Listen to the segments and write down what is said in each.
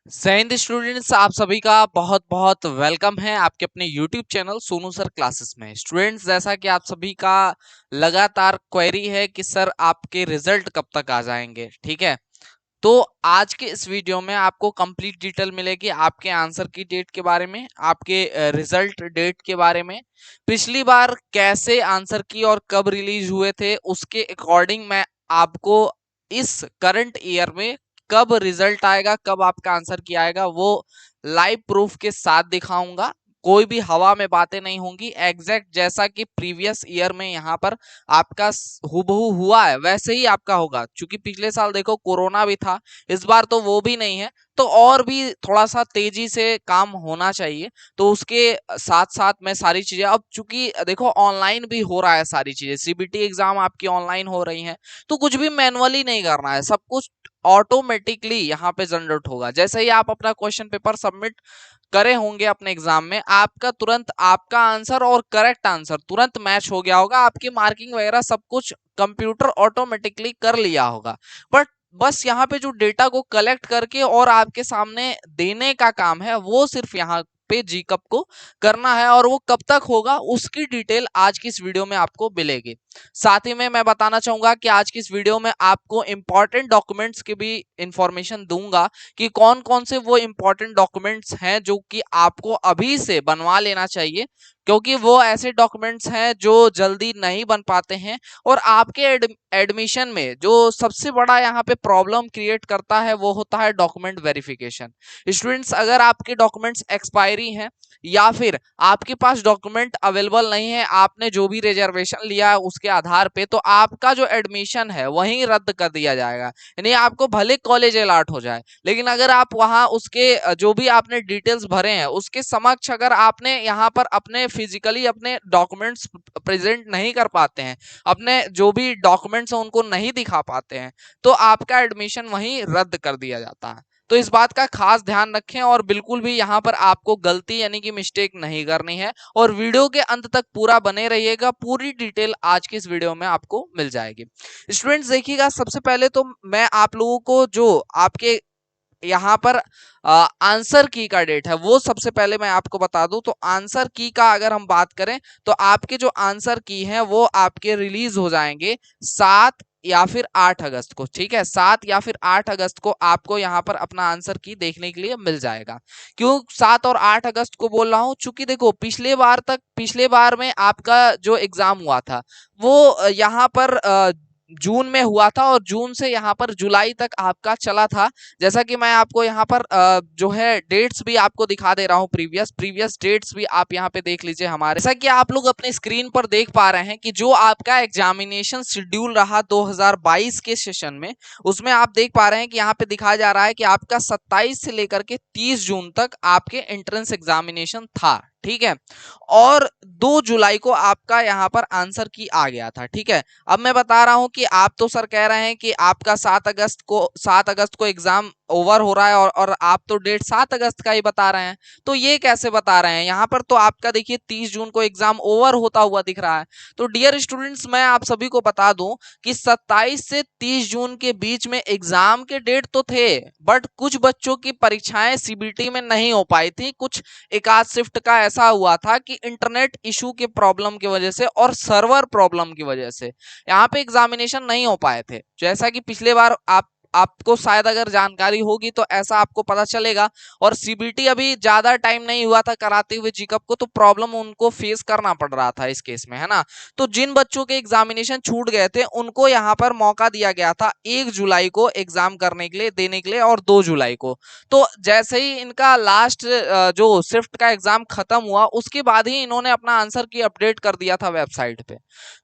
जय हिंद स्टूडेंट्स, आप सभी का बहुत बहुत वेलकम है आपके अपने YouTube channel Sonu sir classes में। स्टूडेंट्स, जैसा कि आप सभी का लगातार क्वेरी है कि सर आपके रिजल्ट कब तक आ जाएंगे, ठीक है। तो आज के इस वीडियो में आपको कंप्लीट डिटेल मिलेगी आपके आंसर की डेट के बारे में, आपके रिजल्ट डेट के बारे में, पिछली बार कैसे आंसर की और कब रिलीज हुए थे उसके अकॉर्डिंग मैं आपको इस करंट ईयर में कब रिजल्ट आएगा, कब आपका आंसर की आएगा, वो लाइव प्रूफ के साथ दिखाऊंगा। कोई भी हवा में बातें नहीं होंगी, एग्जैक्ट जैसा कि प्रीवियस ईयर में यहाँ पर आपका हुबहू हुआ है वैसे ही आपका होगा। क्योंकि पिछले साल देखो कोरोना भी था, इस बार तो वो भी नहीं है, तो और भी थोड़ा सा तेजी से काम होना चाहिए। तो उसके साथ साथ मैं सारी चीजें, अब चूंकि देखो ऑनलाइन भी हो रहा है, सारी चीजें सीबीटी एग्जाम आपकी ऑनलाइन हो रही हैं, तो कुछ भी मैनुअली नहीं करना है, सब कुछ ऑटोमेटिकली यहाँ पे जनरेट होगा। जैसे ही आप अपना क्वेश्चन पेपर सबमिट करे होंगे अपने एग्जाम में, आपका तुरंत आपका आंसर और करेक्ट आंसर तुरंत मैच हो गया होगा, आपकी मार्किंग वगैरह सब कुछ कंप्यूटर ऑटोमेटिकली कर लिया होगा। बट बस यहाँ पे जो डेटा को कलेक्ट करके और आपके सामने देने का काम है, वो सिर्फ यहाँ पे जीकप को करना है, और वो कब तक होगा उसकी डिटेल आज की इस वीडियो में आपको मिलेगी। साथ ही में मैं बताना चाहूंगा कि आज की इस वीडियो में आपको इंपॉर्टेंट डॉक्यूमेंट्स की भी इंफॉर्मेशन दूंगा कि कौन कौन से वो इंपॉर्टेंट डॉक्यूमेंट्स हैं जो कि आपको अभी से बनवा लेना चाहिए, क्योंकि वो ऐसे डॉक्यूमेंट्स हैं जो जल्दी नहीं बन पाते हैं। और आपके एडमिशन में जो सबसे बड़ा यहाँ पे प्रॉब्लम क्रिएट करता है वो होता है डॉक्यूमेंट वेरिफिकेशन। स्टूडेंट्स, अगर आपके डॉक्यूमेंट्स एक्सपायरी हैं या फिर आपके पास डॉक्यूमेंट अवेलेबल नहीं है, आपने जो भी रिजर्वेशन लिया है उसके आधार पे, तो आपका जो एडमिशन है वहीं रद्द कर दिया जाएगा। यानी आपको भले कॉलेज अलॉट हो जाए, लेकिन अगर आप वहां उसके जो भी आपने डिटेल्स भरे हैं उसके समक्ष अगर आपने यहाँ पर अपने फिजिकली अपने डॉक्यूमेंट्स प्रेजेंट नहीं कर पाते हैं, अपने जो भी डॉक्यूमेंट्स हैं उनको नहीं दिखा पाते हैं, तो आपका एडमिशन वहीं रद्द कर दिया जाता है। तो इस बात का खास ध्यान रखें और बिल्कुल भी यहाँ पर आपको गलती यानी कि मिस्टेक नहीं करनी है। और वीडियो के अंत तक पूरा बने रहिएगा, पूरी डिटेल आज की इस वीडियो में आपको मिल जाएगी। स्टूडेंट्स देखिएगा, सबसे पहले तो मैं आप लोगों को जो आपके यहाँ पर आंसर की का डेट है वो सबसे पहले मैं आपको बता दूं। तो आंसर की का अगर हम बात करें तो आपके जो आंसर की है वो आपके रिलीज हो जाएंगे 7 या फिर 8 अगस्त को, ठीक है। 7 या फिर 8 अगस्त को आपको यहाँ पर अपना आंसर की देखने के लिए मिल जाएगा। क्यों 7 और 8 अगस्त को बोल रहा हूँ? चूंकि देखो पिछले बार में आपका जो एग्जाम हुआ था वो यहाँ पर जून में हुआ था, और जून से यहाँ पर जुलाई तक आपका चला था। जैसा कि मैं आपको यहाँ पर जो है डेट्स भी आपको दिखा दे रहा हूँ, प्रीवियस डेट्स भी आप यहाँ पे देख लीजिए हमारे। जैसा कि आप लोग अपने स्क्रीन पर देख पा रहे हैं कि जो आपका एग्जामिनेशन शेड्यूल रहा 2022 के सेशन में, उसमें आप देख पा रहे हैं कि यहाँ पे दिखाया जा रहा है कि आपका 27 से लेकर के 30 जून तक आपके एंट्रेंस एग्जामिनेशन था, ठीक है। और 2 जुलाई को आपका यहाँ पर आंसर की आ गया था, ठीक है। अब मैं बता रहा हूं कि आप तो सर कह रहे हैं कि आपका 7 अगस्त को एग्जाम ओवर हो रहा है, और आप तो डेट 7 अगस्त का ही बता रहे हैं। तो ये कैसे बता रहे हैं? यहाँ पर तो आपका देखिए 30 जून को एग्जाम ओवर होता हुआ दिख रहा है। तो डियर स्टूडेंट्स, मैं आप सभी को बता दूं कि 27 से 30 जून के बीच में एग्जाम के डेट तो थे, बट कुछ बच्चों की परीक्षाएं सीबीटी में नहीं हो पाई थी। कुछ एक आध शिफ्ट का ऐसा हुआ था कि इंटरनेट इशू के प्रॉब्लम की वजह से और सर्वर प्रॉब्लम की वजह से यहाँ पे एग्जामिनेशन नहीं हो पाए थे। जैसा कि पिछले बार आपको शायद अगर जानकारी होगी तो ऐसा आपको पता चलेगा। और सीबीटी अभी ज्यादा टाइम नहीं हुआ था कराते हुए जीकप को, तो प्रॉब्लम उनको फेस करना पड़ रहा था इस केस में, है ना। तो जिन बच्चों के एग्जामिनेशन छूट गए थे उनको यहाँ पर मौका दिया गया था 1 जुलाई को एग्जाम करने के लिए, देने के लिए, और 2 जुलाई को। तो जैसे ही इनका लास्ट जो शिफ्ट का एग्जाम खत्म हुआ उसके बाद ही इन्होंने अपना आंसर की अपडेट कर दिया था वेबसाइट पे।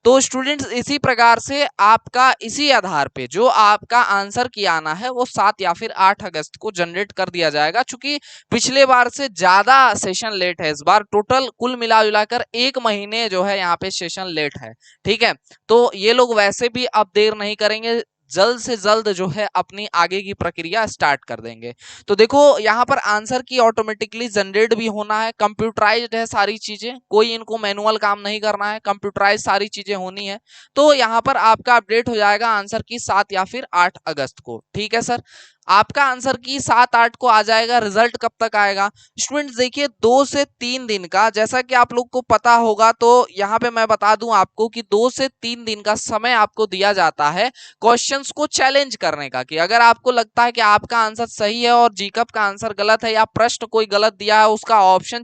तो स्टूडेंट्स, इसी प्रकार से आपका इसी आधार पे जो आपका आंसर की आना है वो 7 या फिर 8 अगस्त को जनरेट कर दिया जाएगा। चूंकि पिछले बार से ज्यादा सेशन लेट है, इस बार टोटल कुल मिला जुलाकर 1 महीने जो है यहाँ पे सेशन लेट है, ठीक है। तो ये लोग वैसे भी अब देर नहीं करेंगे, जल्द से जल्द जो है अपनी आगे की प्रक्रिया स्टार्ट कर देंगे। तो देखो यहाँ पर आंसर की ऑटोमेटिकली जनरेट भी होना है, कंप्यूटराइज्ड है सारी चीजें, कोई इनको मैनुअल काम नहीं करना है, कंप्यूटराइज सारी चीजें होनी है। तो यहाँ पर आपका अपडेट हो जाएगा आंसर की 7 या फिर 8 अगस्त को, ठीक है सर। आपका आंसर की 7-8 को आ जाएगा। रिजल्ट कब तक आएगा स्टूडेंट्स? देखिए 2 से 3 दिन का, जैसा कि आप लोग को पता होगा, तो यहाँ पे मैं बता दूं आपको कि 2 से 3 दिन का समय आपको दिया जाता है क्वेश्चंस को चैलेंज करने का, कि अगर आपको लगता है कि आपका आंसर सही है और जीकअप का आंसर गलत है, या प्रश्न कोई गलत दिया है, उसका ऑप्शन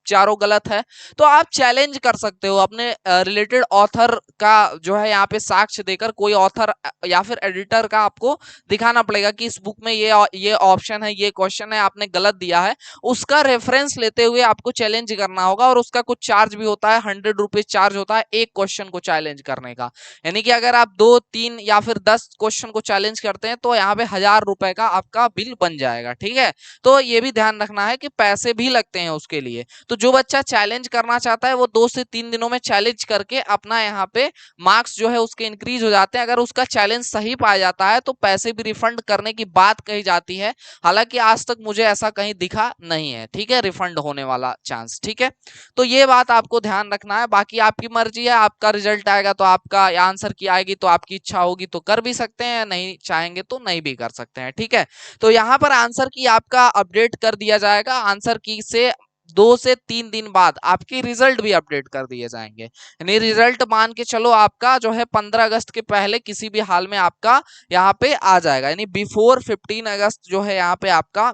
चारों गलत है, तो आप चैलेंज कर सकते हो अपने रिलेटेड ऑथर का जो है यहाँ पे साक्ष्य देकर। कोई ऑथर या फिर एडिटर का आपको दिखाना पड़ेगा कि इस बुक में ये ऑप्शन है, ये क्वेश्चन है, आपने गलत दिया है। उसका रेफरेंस लेते हुए आपको चैलेंज करना होगा, और उसका कुछ चार्ज भी होता है, 100 रुपीज चार्ज होता है एक क्वेश्चन को चैलेंज करने का। यानी कि अगर आप 2-3 या फिर 10 क्वेश्चन को चैलेंज करते हैं तो यहाँ पे 1000 रुपए का आपका बिल बन जाएगा। ठीक है, तो ये भी ध्यान रखना है कि पैसे भी लगते हैं उसके लिए। तो जो बच्चा चैलेंज करना चाहता है वो 2 से 3 दिनों में चैलेंज करके अपना यहाँ पे मार्क्स जो है उसके इंक्रीज हो जाते हैं। अगर उसका चैलेंज सही पाया जाता है तो पैसे भी रिफंड करने की बात कही जाती है। हालांकि आज तक मुझे ऐसा कहीं दिखा नहीं है, ठीक है, रिफंड होने वाला चांस। ठीक है, तो ये बात आपको ध्यान रखना है। बाकी आपकी मर्जी है, आपका रिजल्ट आएगा तो आपका आंसर की आएगी, तो आपकी इच्छा होगी तो कर भी सकते हैं, नहीं चाहेंगे तो नहीं भी कर सकते हैं। ठीक है, तो यहाँ पर आंसर की आपका अपडेट कर दिया जाएगा। आंसर की से 2 से 3 दिन बाद आपके रिजल्ट भी अपडेट कर दिए जाएंगे। यानी रिजल्ट मान के चलो आपका जो है 15 अगस्त के पहले किसी भी हाल में आपका यहाँ पे आ जाएगा। यानी बिफोर 15 अगस्त जो है यहाँ पे आपका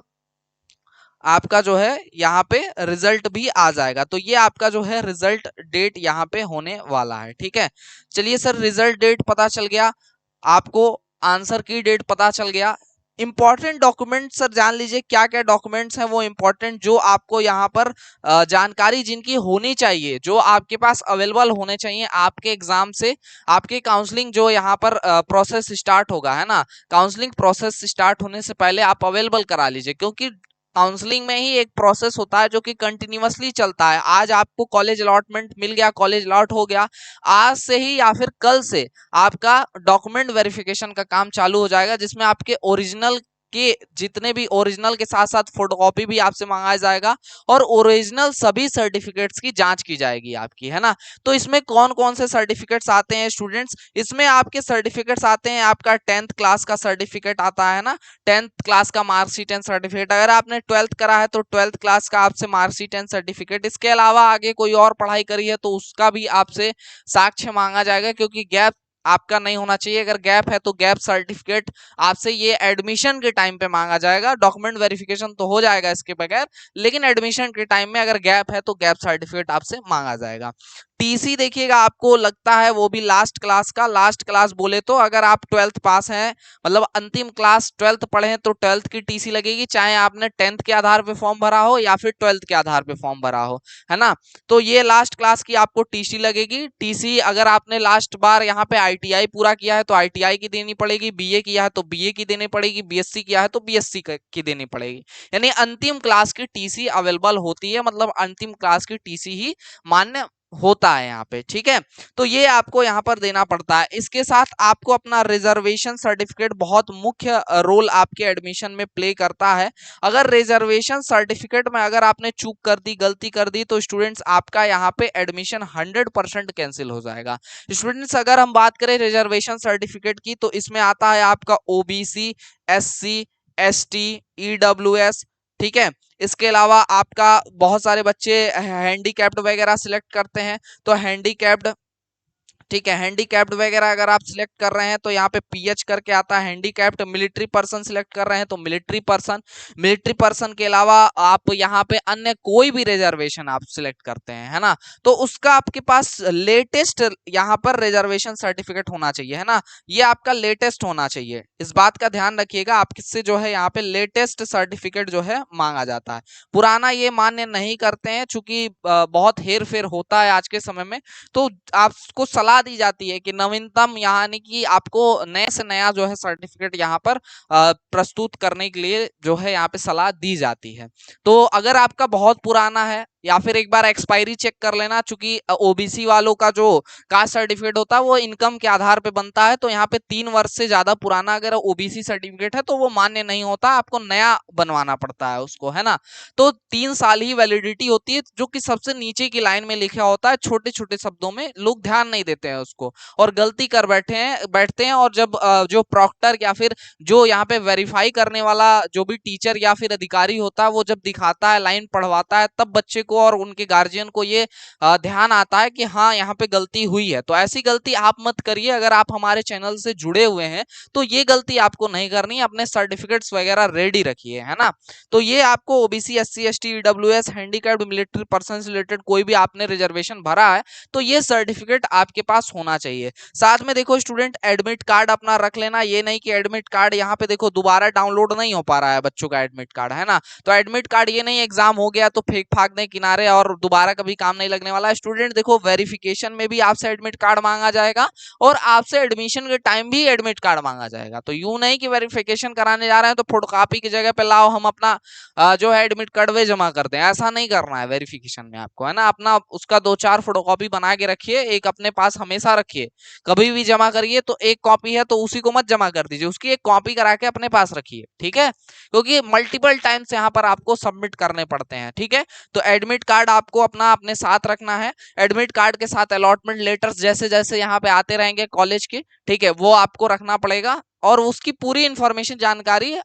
आपका जो है यहाँ पे रिजल्ट भी आ जाएगा। तो ये आपका जो है रिजल्ट डेट यहाँ पे होने वाला है। ठीक है, चलिए सर, रिजल्ट डेट पता चल गया आपको, आंसर की डेट पता चल गया। इंपॉर्टेंट डॉक्यूमेंट सर जान लीजिए क्या क्या डॉक्यूमेंट्स हैं वो इंपॉर्टेंट, जो आपको यहाँ पर जानकारी जिनकी होनी चाहिए, जो आपके पास अवेलेबल होने चाहिए आपके एग्जाम से। आपके काउंसलिंग जो यहाँ पर प्रोसेस स्टार्ट होगा, है ना, काउंसलिंग प्रोसेस स्टार्ट होने से पहले आप अवेलेबल करा लीजिए, क्योंकि काउंसलिंग में ही एक प्रोसेस होता है जो कि कंटिन्यूअसली चलता है। आज आपको कॉलेज अलॉटमेंट मिल गया, कॉलेज अलॉट हो गया, आज से ही या फिर कल से आपका डॉक्यूमेंट वेरिफिकेशन का काम चालू हो जाएगा, जिसमें आपके ओरिजिनल के जितने भी ओरिजिनल के साथ साथ फोटोकॉपी भी आपसे मंगाया जाएगा, और ओरिजिनल सभी सर्टिफिकेट्स की जांच की जाएगी आपकी, है ना। तो इसमें कौन कौन से सर्टिफिकेट्स आते हैं स्टूडेंट्स? इसमें आपके सर्टिफिकेट्स आते हैं, आपका 10th क्लास का सर्टिफिकेट आता है ना, 10th क्लास का मार्कशीट एंड सर्टिफिकेट। अगर आपने 12th करा है तो 12th क्लास का आपसे मार्कशीट एंड सर्टिफिकेट। इसके अलावा आगे कोई और पढ़ाई करी है तो उसका भी आपसे साक्ष्य मांगा जाएगा, क्योंकि गैप आपका नहीं होना चाहिए। अगर गैप है तो गैप सर्टिफिकेट आपसे ये एडमिशन के टाइम पे मांगा जाएगा। डॉक्यूमेंट वेरिफिकेशन तो हो जाएगा इसके बगैर, लेकिन एडमिशन के टाइम में अगर गैप है तो गैप सर्टिफिकेट आपसे मांगा जाएगा। टीसी देखिएगा, आपको लगता है वो भी लास्ट क्लास का। लास्ट क्लास बोले तो अगर आप 12th पास हैं, मतलब अंतिम क्लास 12th पढ़े हैं, तो 12th की टीसी लगेगी, चाहे आपने 10th के आधार पे फॉर्म भरा हो या फिर 12th के आधार पे फॉर्म भरा हो, है ना। तो ये लास्ट क्लास की आपको टीसी लगेगी। टीसी अगर आपने लास्ट बार यहाँ पे आईटीआई पूरा किया है तो आईटीआई की देनी पड़ेगी, बीए किया है तो बीए की देनी पड़ेगी, बीएससी किया है तो बीएससी की देनी पड़ेगी। यानी अंतिम क्लास की टीसी अवेलेबल होती है, मतलब अंतिम क्लास की टीसी ही मान्य होता है यहाँ पे। ठीक है, तो ये आपको यहाँ पर देना पड़ता है। इसके साथ आपको अपना रिजर्वेशन सर्टिफिकेट बहुत मुख्य रोल आपके एडमिशन में प्ले करता है। अगर रिजर्वेशन सर्टिफिकेट में अगर आपने चूक कर दी, गलती कर दी, तो स्टूडेंट्स आपका यहाँ पे एडमिशन 100% कैंसिल हो जाएगा। स्टूडेंट्स अगर हम बात करें रिजर्वेशन सर्टिफिकेट की, तो इसमें आता है आपका ओबीसी, एससी, एसटी, ईडब्ल्यूएस। ठीक है, इसके अलावा आपका बहुत सारे बच्चे हैंडीकैप्ड वगैरह सिलेक्ट करते हैं, तो हैंडीकैप्ड, ठीक है, हैंडीकैप्ड वगैरह अगर आप सिलेक्ट कर रहे हैं तो यहाँ पे पीएच करके आता है हैंडीकैप्ड। मिलिट्री पर्सन सिलेक्ट कर रहे हैं तो मिलिट्री पर्सन। मिलिट्री पर्सन के अलावा आप यहाँ पे अन्य कोई भी रिजर्वेशन आप सिलेक्ट करते हैं, है ना, तो उसका आपके पास लेटेस्ट यहाँ पर रिजर्वेशन सर्टिफिकेट होना चाहिए, है ना। ये आपका लेटेस्ट होना चाहिए, इस बात का ध्यान रखिएगा। आप किससे जो है यहाँ पे लेटेस्ट सर्टिफिकेट जो है मांगा जाता है, पुराना ये मान्य नहीं करते हैं, चूंकि बहुत हेर फेर होता है आज के समय में। तो आपको सलाह दी जाती है कि नवीनतम यानी कि आपको नए से नया जो है सर्टिफिकेट यहाँ पर प्रस्तुत करने के लिए जो है यहाँ पे सलाह दी जाती है। तो अगर आपका बहुत पुराना है या फिर एक बार एक्सपायरी चेक कर लेना, चूंकि ओबीसी वालों का जो कास्ट सर्टिफिकेट होता है वो इनकम के आधार पे बनता है, तो यहाँ पे 3 वर्ष से ज्यादा पुराना अगर ओबीसी सर्टिफिकेट है तो वो मान्य नहीं होता, आपको नया बनवाना पड़ता है उसको, है ना। तो 3 साल ही वैलिडिटी होती है, जो कि सबसे नीचे की लाइन में लिखा होता है, छोटे छोटे शब्दों में, लोग ध्यान नहीं देते हैं उसको और गलती कर बैठते हैं। और जब जो प्रॉक्टर या फिर जो यहाँ पे वेरीफाई करने वाला जो भी टीचर या फिर अधिकारी होता है वो जब दिखाता है, लाइन पढ़वाता है, तब बच्चे को और उनके गार्जियन को ये ध्यान आता है कि हाँ यहाँ पे गलती हुई है। तो ऐसी गलती आप मत करिए। अगर आप हमारे चैनल से जुड़े हुए हैं तो ये गलती आपको नहीं करनी, अपने सर्टिफिकेट्स वगैरह रेडी रखिए, है ना। तो ये आपको OBC, SC, ST, EWS, handicapped, military person से रिलेटेड कोई भी आपने रिजर्वेशन भरा है तो ये सर्टिफिकेट आपके पास होना चाहिए। साथ में देखो स्टूडेंट, एडमिट कार्ड अपना रख लेना। ये नहीं कि एडमिट कार्ड यहाँ पे देखो दोबारा डाउनलोड नहीं हो पा रहा है बच्चों का एडमिट कार्ड, है ना। तो एडमिट कार्ड ये नहीं एग्जाम हो गया तो फेंक फाक दें किनारे और दोबारा कभी काम नहीं लगने वाला है। स्टूडेंट देखो, वेरिफिकेशन में भी आपसे एडमिट कार्ड मांगा जाएगा और आपसे एडमिशन के टाइम भी एडमिट कार्ड मांगा जाएगा। तो यूं नहीं कि वेरिफिकेशन कराने जा रहे हैं तो फोटोकॉपी की जगह पे लाओ हम अपना जो है एडमिट कार्ड वे जमा करते हैं, ऐसा नहीं करना है वेरिफिकेशन में आपको, है ना। अपना उसका 2-4 फोटोकॉपी बना के रखिए, एक अपने पास हमेशा रखिए। कभी भी जमा करिए तो एक कॉपी है तो उसी को मत जमा कर दीजिए, उसकी एक कॉपी करा के अपने पास रखिए, ठीक है, क्योंकि मल्टीपल टाइम्स यहाँ पर आपको सबमिट करने पड़ते हैं, ठीक है। तो एडमिट कार्ड आपको अपना अपने साथ रखना है। एडमिट कार्ड के साथ अलॉटमेंट लेटर्स जैसे जैसे यहाँ पे आते रहेंगे कॉलेज के, ठीक है, वो आपको रखना पड़ेगा और उसकी पूरी इंफॉर्मेशन, जानकारी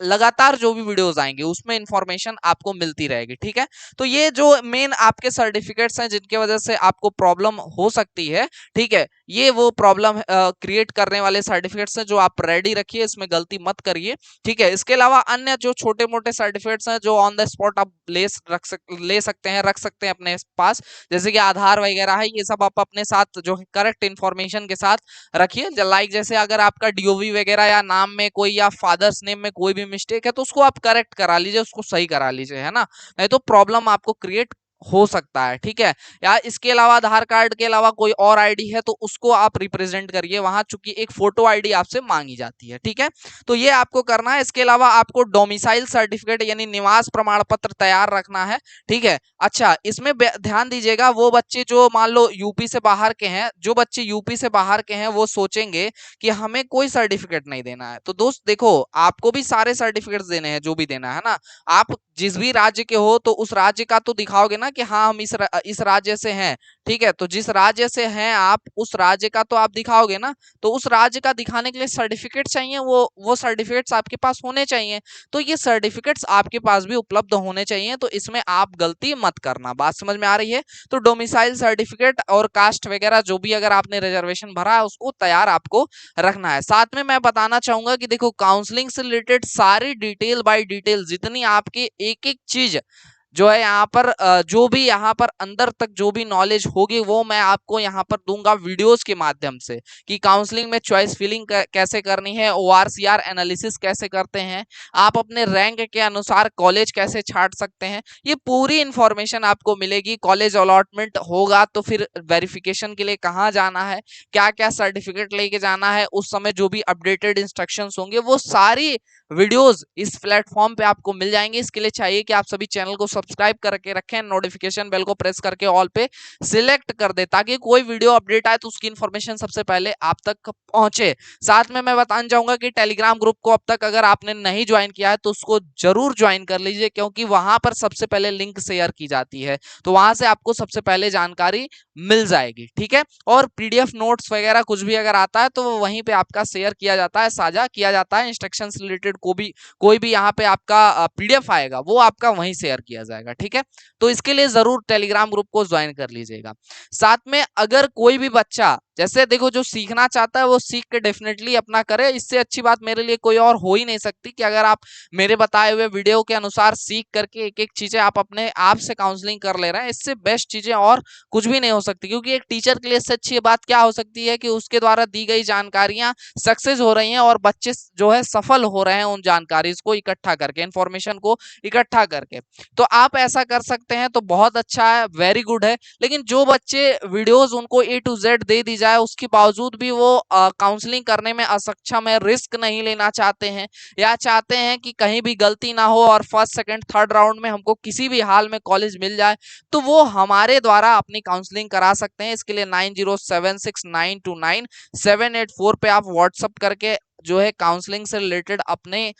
लगातार जो भी वीडियोस आएंगे उसमें इंफॉर्मेशन आपको मिलती रहेगी, ठीक है। तो ये जो मेन आपके सर्टिफिकेट्स हैं जिनके वजह से आपको प्रॉब्लम हो सकती है, ठीक है, ये वो प्रॉब्लम क्रिएट करने वाले सर्टिफिकेट्स हैं जो आप रेडी रखिए, इसमें गलती मत करिए, ठीक है। इसके अलावा अन्य जो छोटे मोटे सर्टिफिकेट्स हैं जो ऑन द स्पॉट आप ले सकते हैं, रख सकते हैं अपने पास, जैसे कि आधार वगैरह है, ये सब आप अपने साथ जो करेक्ट इंफॉर्मेशन के साथ रखिए। लाइक जैसे अगर आपका डीओवी वगैरह या नाम में कोई या फादर्स नेम में कोई भी मिस्टेक है तो उसको आप करेक्ट करा लीजिए, उसको सही करा लीजिए, है ना। नहीं तो प्रॉब्लम आपको क्रिएट हो सकता है, ठीक है। या इसके अलावा आधार कार्ड के अलावा कोई और आईडी है तो उसको आप रिप्रेजेंट करिए वहां, चूंकि एक फोटो आईडी आपसे मांगी जाती है, ठीक है। तो ये आपको करना है। इसके अलावा आपको डोमिसाइल सर्टिफिकेट यानी निवास प्रमाण पत्र तैयार रखना है, ठीक है। अच्छा, इसमें ध्यान दीजिएगा, वो बच्चे जो मान लो यूपी से बाहर के हैं, जो बच्चे यूपी से बाहर के हैं वो सोचेंगे कि हमें कोई सर्टिफिकेट नहीं देना है। तो दोस्त देखो, आपको भी सारे सर्टिफिकेट्स देने हैं जो भी देना है ना। आप जिस भी राज्य के हो तो उस राज्य का तो दिखाओगे ना कि हाँ हम इस राज्य से हैं, ठीक है। तो जिस राज्य से हैं आप उस राज्य का तो आप दिखाओगे ना। तो उस राज्य का दिखाने के लिए सर्टिफिकेट चाहिए, वो सर्टिफिकेट्स आपके पास होने चाहिए। तो ये सर्टिफिकेट्स आपके पास भी उपलब्ध होने चाहिए, तो इसमें आप गलती मत करना। बात समझ में आ रही है। तो डोमिसाइल सर्टिफिकेट और कास्ट वगैरह जो भी अगर आपने रिजर्वेशन भरा है उसको तैयार आपको रखना है। साथ में मैं बताना चाहूंगा कि देखो, काउंसलिंग से रिलेटेड सारी डिटेल बाय डिटेल जितनी आपकी एक एक चीज जो है यहाँ पर जो भी यहाँ पर अंदर तक जो भी नॉलेज होगी वो मैं आपको यहाँ पर दूंगा वीडियोस के माध्यम से, कि काउंसलिंग में चॉइस फिलिंग कैसे करनी है, ओआरसीआर एनालिसिस कैसे करते हैं, आप अपने रैंक के अनुसार कॉलेज कैसे छांट सकते हैं, ये पूरी इंफॉर्मेशन आपको मिलेगी। कॉलेज अलॉटमेंट होगा तो फिर वेरिफिकेशन के लिए कहाँ जाना है, क्या क्या सर्टिफिकेट लेके जाना है, उस समय जो भी अपडेटेड इंस्ट्रक्शंस होंगे वो सारी वीडियोस इस प्लेटफॉर्म पे आपको मिल जाएंगे। इसके लिए चाहिए कि आप सभी चैनल को सब्सक्राइब करके रखें, नोटिफिकेशन बेल को प्रेस करके ऑल पे सिलेक्ट कर दे, ताकि कोई वीडियो अपडेट आए तो उसकी इन्फॉर्मेशन सबसे पहले आप तक पहुंचे। साथ में मैं बताना चाहूंगा कि टेलीग्राम ग्रुप को अब तक अगर आपने नहीं ज्वाइन किया है तो उसको जरूर ज्वाइन कर लीजिए, क्योंकि वहां पर सबसे पहले लिंक शेयर की जाती है, तो वहां से आपको सबसे पहले जानकारी मिल जाएगी, ठीक है। और पीडीएफ नोट्स वगैरह कुछ भी अगर आता है तो वहीं पे आपका शेयर किया जाता है, साझा किया जाता है। इंस्ट्रक्शन रिलेटेड कोई भी यहाँ पे आपका पीडीएफ आएगा वो आपका वहीं शेयर किया जाएगा, ठीक है। तो इसके लिए जरूर टेलीग्राम ग्रुप को ज्वाइन कर लीजिएगा। साथ में अगर कोई भी बच्चा, जैसे देखो, जो सीखना चाहता है वो सीख के डेफिनेटली अपना करे, इससे अच्छी बात मेरे लिए कोई और हो ही नहीं सकती कि अगर आप मेरे बताए हुए वीडियो के अनुसार सीख करके एक एक चीजें आप अपने आप से काउंसलिंग कर ले रहे हैं, इससे बेस्ट चीजें और कुछ भी नहीं हो सकती। क्योंकि एक टीचर के लिए इससे अच्छी बात क्या हो सकती है कि उसके द्वारा दी गई जानकारियां सक्सेस हो रही हैं और बच्चे जो है सफल हो रहे हैं उन जानकारी को इकट्ठा करके, इंफॉर्मेशन को इकट्ठा करके। तो आप ऐसा कर सकते हैं तो बहुत अच्छा है, वेरी गुड है। लेकिन जो बच्चे वीडियोस उनको A to Z दे दी जाए, उसके बावजूद भी वो काउंसलिंग करने में असक्षम है, रिस्क नहीं लेना चाहते हैं, या चाहते हैं कि कहीं भी गलती ना हो और फर्स्ट सेकंड थर्ड राउंड में हमको किसी भी हाल में कॉलेज मिल जाए, तो वो हमारे द्वारा अपनी काउंसलिंग करा सकते हैं। इसके लिए 9076929784 पे आप व्हाट्सअप करके जो है काउंसलिंग से रिलेटेड अपने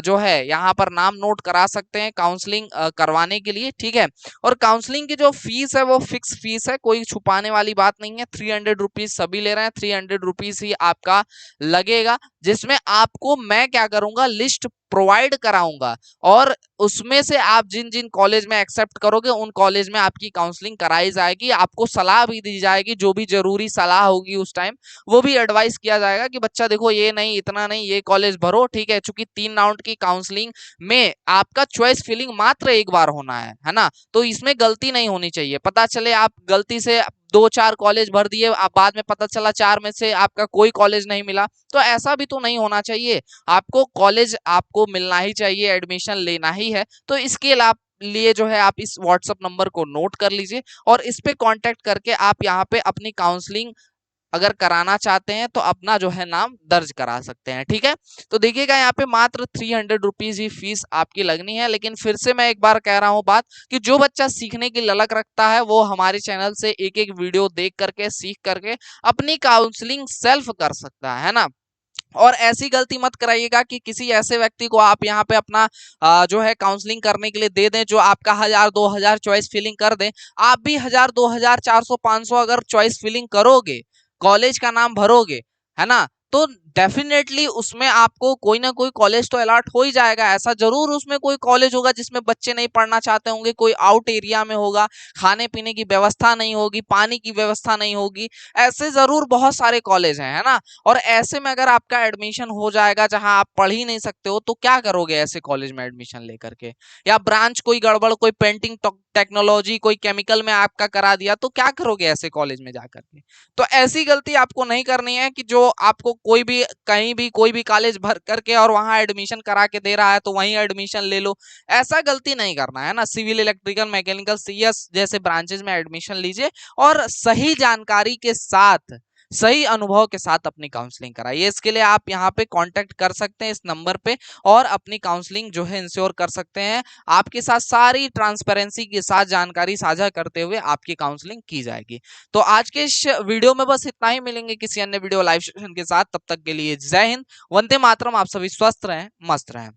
जो है यहाँ पर नाम नोट करा सकते हैं काउंसलिंग करवाने के लिए, ठीक है। और काउंसलिंग की जो फीस है वो फिक्स फीस है, कोई छुपाने वाली बात नहीं है। 300 रुपीज सभी ले रहे हैं, 300 रुपीज ही आपका लगेगा, जिसमें आपको मैं क्या करूंगा, लिस्ट प्रोवाइड कराऊंगा, और उसमें से आप जिन जिन कॉलेज में एक्सेप्ट करोगे उन कॉलेज में आपकी काउंसलिंग कराई जाएगी, आपको सलाह भी दी जाएगी, जो भी जरूरी सलाह होगी उस टाइम वो भी एडवाइस किया जाएगा कि बच्चा देखो ये नहीं, इतना नहीं, ये कॉलेज भरो, ठीक है। चूंकि 3 राउंड की काउंसलिंग में आपका चॉइस फिलिंग मात्र एक बार होना है ना, तो इसमें गलती नहीं होनी चाहिए। पता चले आप गलती से 2-4 कॉलेज भर दिए, आप बाद में पता चला 4 में से आपका कोई कॉलेज नहीं मिला, तो ऐसा भी तो नहीं होना चाहिए। आपको कॉलेज आपको मिलना ही चाहिए, एडमिशन लेना ही है, तो इसके लिए जो है आप इस व्हाट्सएप नंबर को नोट कर लीजिए और इस पे कांटेक्ट करके आप यहाँ पे अपनी काउंसलिंग अगर कराना चाहते हैं तो अपना जो है नाम दर्ज करा सकते हैं, ठीक है। तो देखिएगा यहाँ पे मात्र 300 रुपीज ही फीस आपकी लगनी है। लेकिन फिर से मैं एक बार कह रहा हूँ बात कि जो बच्चा सीखने की ललक रखता है वो हमारे चैनल से एक एक वीडियो देख करके सीख करके अपनी काउंसलिंग सेल्फ कर सकता है ना। और ऐसी गलती मत कराइएगा कि किसी ऐसे व्यक्ति को आप यहाँ पे अपना जो है काउंसलिंग करने के लिए दे दें, जो आपका 1000-2000 चॉइस फिलिंग कर दें। आप भी 1000-2000-400-500 अगर चॉइस फिलिंग करोगे, कॉलेज का नाम भरोगे, है ना, तो डेफिनेटली उसमें आपको कोई ना कोई कॉलेज तो अलॉट हो ही जाएगा। ऐसा जरूर उसमें कोई कॉलेज होगा जिसमें बच्चे नहीं पढ़ना चाहते होंगे, कोई आउट एरिया में होगा, खाने पीने की व्यवस्था नहीं होगी, पानी की व्यवस्था नहीं होगी, ऐसे जरूर बहुत सारे कॉलेज हैं, है ना। और ऐसे में अगर आपका एडमिशन हो जाएगा जहां आप पढ़ ही नहीं सकते हो, तो क्या करोगे ऐसे कॉलेज में एडमिशन लेकर के? या ब्रांच कोई गड़बड़, कोई पेंटिंग टेक्नोलॉजी, कोई केमिकल में आपका करा दिया, तो क्या करोगे ऐसे कॉलेज में जाकर के? तो ऐसी गलती आपको नहीं करनी है कि जो आपको कोई भी कहीं भी कोई भी कॉलेज भर करके और वहां एडमिशन करा के दे रहा है तो वहीं एडमिशन ले लो, ऐसा गलती नहीं करना है ना। सिविल, इलेक्ट्रिकल, मैकेनिकल, सीएस जैसे ब्रांचेज में एडमिशन लीजिए और सही जानकारी के साथ, सही अनुभव के साथ अपनी काउंसलिंग कराइए। इसके लिए आप यहाँ पे कांटेक्ट कर सकते हैं इस नंबर पे और अपनी काउंसलिंग जो है इंश्योर कर सकते हैं। आपके साथ सारी ट्रांसपेरेंसी के साथ जानकारी साझा करते हुए आपकी काउंसलिंग की जाएगी। तो आज के इस वीडियो में बस इतना ही, मिलेंगे किसी अन्य वीडियो लाइव सेशन के साथ। तब तक के लिए जय हिंद, वंदे मातरम। आप सभी स्वस्थ रहें, मस्त रहें।